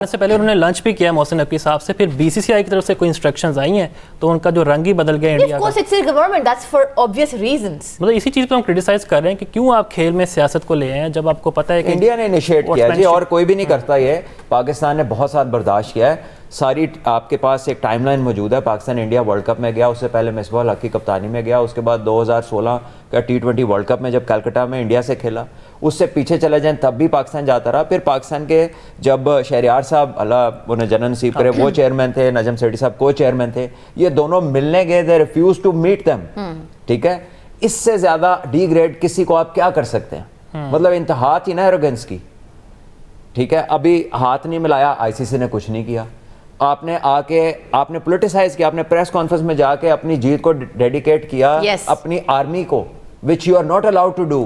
سے پہلے انہوں نے لنچ بھی کیا محسن نقوی صاحب سے, پھر BCCI کی طرف سے کوئی انسٹرکشنز آئی ہیں تو ان کا جو رنگ ہی بدل گیا انڈیا کا. مطلب اسی چیز پہ ہم کرٹیسائز کر رہے ہیں کہ کیوں آپ کھیل میں سیاست کو لے آئے ہیں جب آپ کو پتہ ہے کہ انڈیا نے انیشیٹ کیا جی, اور کوئی بھی نہیں کرتا. یہ پاکستان نے بہت ساتھ برداشت کیا ہے. ساری آپ کے پاس ایک ٹائم لائن موجود ہے. پاکستان انڈیا ورلڈ کپ میں گیا, اس سے پہلے مصباح الحق کی کپتانی میں گیا, اس کے بعد 2016 کا T20 ورلڈ کپ میں جب کلکتہ میں انڈیا سے کھیلا, اس سے پیچھے چلے جائیں تب بھی پاکستان جاتا رہا. پھر پاکستان کے جب شہریار صاحب اللہ انہیں جنرل نصیب کرے وہ چیئرمین تھے, نجم سیٹھی صاحب کو چیئرمین تھے, یہ دونوں ملنے گئے, they refuse to meet them. ٹھیک ہے, اس سے زیادہ ڈی گریڈ کسی کو آپ کیا کر سکتے ہیں؟ مطلب انتہا تھی نا ایروگنس کی. ٹھیک ہے, ابھی ہاتھ نہیں ملایا, ICC نے کچھ نہیں کیا. آپ نے آ کے آپ نے پولیٹیسائز کیا, آپ نے پریس کانفرنس میں جا کے اپنی جیت کو ڈیڈیکیٹ کیا اپنی آرمی کو, which you are not allowed to do.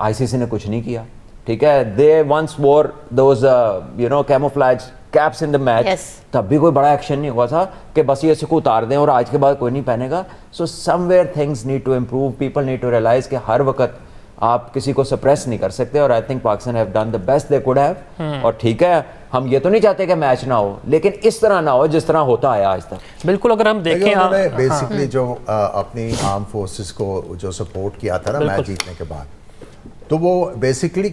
ICC نے کچھ نہیں کیا. ٹھیک ہے, they once wore those camouflage caps in the match. تب بھی کوئی بڑا ایکشن نہیں ہوا تھا کہ بس یہ اس کو اتار دیں اور آج کے بعد کوئی نہیں پہنے گا. So somewhere things need to improve. People need to realize کہ ہر وقت آپ کسی کو سپریس نہیں کر سکتے, اور I think Pakistan have done the best they could have. اور ٹھیک ہے, ہم یہ تو نہیں چاہتے کہ میچ نہ ہو, لیکن اس طرح نہ ہو جس طرح ہوتا ہے آج تک. بالکل, اگر ہم دیکھیں انہوں نے بیسکلی جو اپنی آرم فورسز کو جو سپورٹ کیا تھا نا میچ جیتنے کے بعد, تو وہ بیسکلی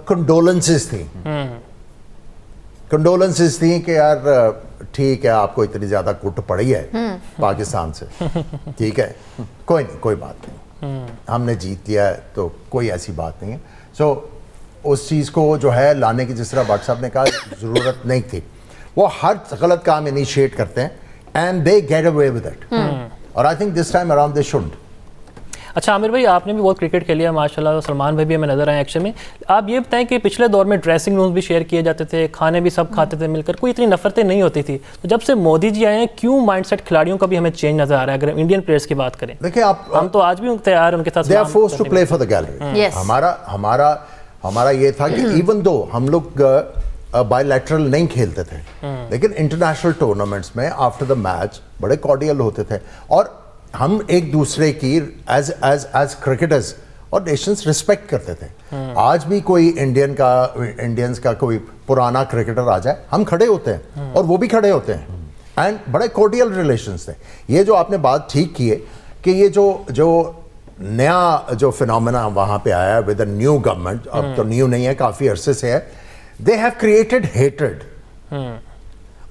کنڈولنسز تھیں. کنڈولنسز تھیں کہ یار ٹھیک ہے آپ کو اتنی زیادہ کٹ پڑی ہے پاکستان سے, ٹھیک ہے کوئی نہیں, کوئی بات نہیں, ہم نے جیت لیا ہے تو کوئی ایسی بات نہیں ہے. سو اس چیز کو جو ہے لانے کی, جس طرح بٹ صاحب نے کہا, ضرورت نہیں تھی. وہ ہر غلط کام انیشیٹ کرتے ہیں and they get away with it, اور I think this time around they shouldn't. اچھا عامر بھائی, آپ نے بھی بہت کرکٹ کھیلیا ماشاء اللہ, سلمان بھائی بھی ہمیں نظر آئے ایکشن میں. آپ یہ بتائیں کہ پچھلے دور میں ڈریسنگ رومز بھی شیئر کیے جاتے تھے, کھانے بھی سب کھاتے تھے مل کر, کوئی اتنی نفرتیں نہیں ہوتی تھی. تو جب سے مودی جی آئے ہیں کیوں مائنڈ سیٹ کھلاڑیوں کا بھی ہمیں چینج نظر آ رہا ہے؟ اگر انڈین پلیئرس کی بات کریں, دیکھیں آپ, ہم تو آج بھی تیار ان کے ساتھ, they are forced to play for the gallery. ہمارا یہ تھا کہ ایون دو ہم لوگ بائی لیٹرل نہیں کھیلتے تھے, لیکن انٹرنیشنل ٹورنامنٹس میں آفٹر دا میچ بڑے کارڈیل ہوتے تھے, اور ہم ایک دوسرے کی ایز کرکٹرز اور نیشنز رسپیکٹ کرتے تھے. آج بھی کوئی انڈینز کا کوئی پرانا کرکٹر آ جائے, ہم کھڑے ہوتے ہیں اور وہ بھی کھڑے ہوتے ہیں, اینڈ بڑے کارڈیل ریلیشنز تھے. یہ جو آپ نے بات ٹھیک کی ہے کہ یہ جو نیا جو فنومینا وہاں پہ آیا ہے ود اے نیو گورنمنٹ, اب تو نیو نہیں ہے, کافی عرصے سے ہے, دے ہیو کریٹڈ ہیٹرڈ.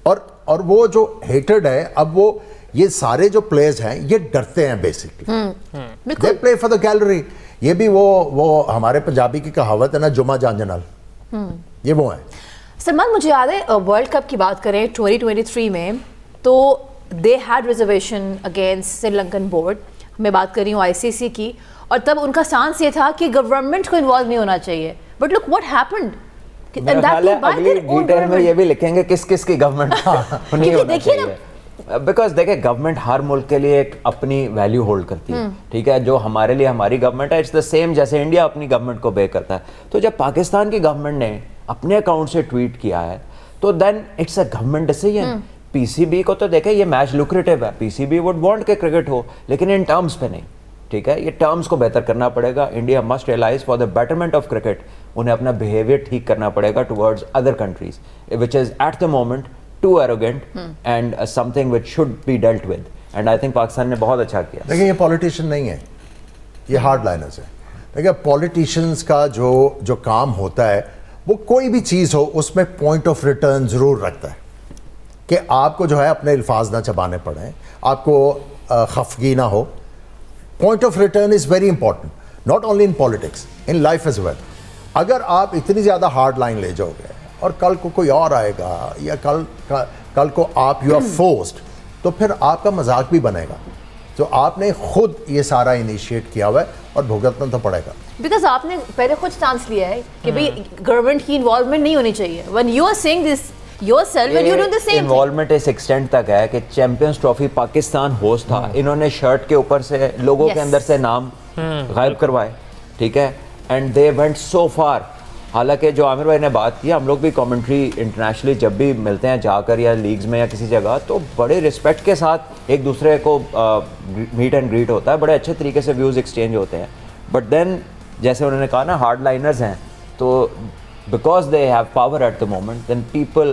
اور وہ جو ہیٹرڈ ہے, اب وہ یہ سارے جو پلیئرز ہیں یہ ڈرتے ہیں basically, they play for the gallery. یہ بھی وہ ہمارے پنجابی کی کہاوت ہے نا, جمعہ جان جنال, یہ وہ ہیں. سلمان, مجھے یاد ہے ورلڈ کپ کی بات کریں 2023 میں, تو they had reservation against Sri Lankan board. میں بات کر رہی ہوں ICC کی, اور تب ان کا سانس یہ تھا کہ گورنمنٹ کو انوالو نہیں ہونا چاہیے. بٹ لک واٹ ہیپنڈ, اگلی ڈیٹیل میں یہ بھی لکھیں گے کس کس کی گورنمنٹ نہیں ہونا چاہیے. بیکاز دیکھیں گورنمنٹ ہر ملک کے لیے ایک اپنی ویلیو ہولڈ کرتی ہے. ٹھیک ہے, جو ہمارے لیے ہماری گورنمنٹ ہے, اٹس دا سیم جیسے انڈیا اپنی گورنمنٹ کو بے کرتا ہے. تو جب پاکستان کی گورنمنٹ نے اپنے اکاؤنٹ سے ٹویٹ کیا ہے تو then it's a government decision. PCB کو تو دیکھیں یہ میچ لوکریٹو ہے, PCB وڈ وانٹ کہ کرکٹ ہو, لیکن ان ٹرمز پہ نہیں. ٹھیک ہے, یہ ٹرمز کو بہتر کرنا پڑے گا. India must realise for the betterment of cricket, انہیں اپنا بیہیویئر ٹھیک کرنا پڑے گا towards other countries which is at the moment too arrogant and something which should be dealt with. And I think Pakistan نے بہت اچھا کیا. دیکھیں یہ پولیٹیشین نہیں ہے, یہ ہارڈ لائنرز ہیں. دیکھیں پولیٹیشینس کا جو کام ہوتا ہے, وہ کوئی بھی چیز ہو اس میں پوائنٹ آف ریٹرن ضرور رکھتا ہے کہ آپ کو جو ہے اپنے الفاظ نہ چبانے پڑیں, آپ کو خفگی نہ ہو. Point of return is very important, not only in politics, in life as well. اگر آپ اتنی زیادہ ہارڈ لائن لے جاؤ گے اور کل کو کوئی اور آئے گا, یا کل کو آپ یو آر فورسڈ, تو پھر آپ کا مذاق بھی بنے گا. تو آپ نے خود یہ سارا انیشیٹ کیا ہوا ہے اور بھگتنا تو پڑے گا. بیکاز آپ نے پہلے خود چانس لیا ہے کہ بھئی گورنمنٹ کی انوالومنٹ نہیں ہونی چاہیے. when you are saying this yourself and you do the same involvement اس ایکسٹینٹ تک ہے کہ چیمپئنز ٹرافی پاکستان ہوسٹ تھا, انہوں نے شرٹ کے اوپر سے لوگوں کے اندر سے نام غائب کروائے. ٹھیک ہے, and they went so for. حالانکہ جو عامر بھائی نے بات کی, ہم لوگ بھی کامنٹری انٹرنیشنلی جب بھی ملتے ہیں جا کر یا لیگز میں یا کسی جگہ, تو بڑے رسپیکٹ کے ساتھ ایک دوسرے کو میٹ اینڈ گریٹ ہوتا ہے, بڑے اچھے طریقے سے ویوز ایکسچینج ہوتے ہیں. بٹ دین جیسے انہوں نے کہا نا ہارڈ لائنرز ہیں, تو because they have power at the moment, then people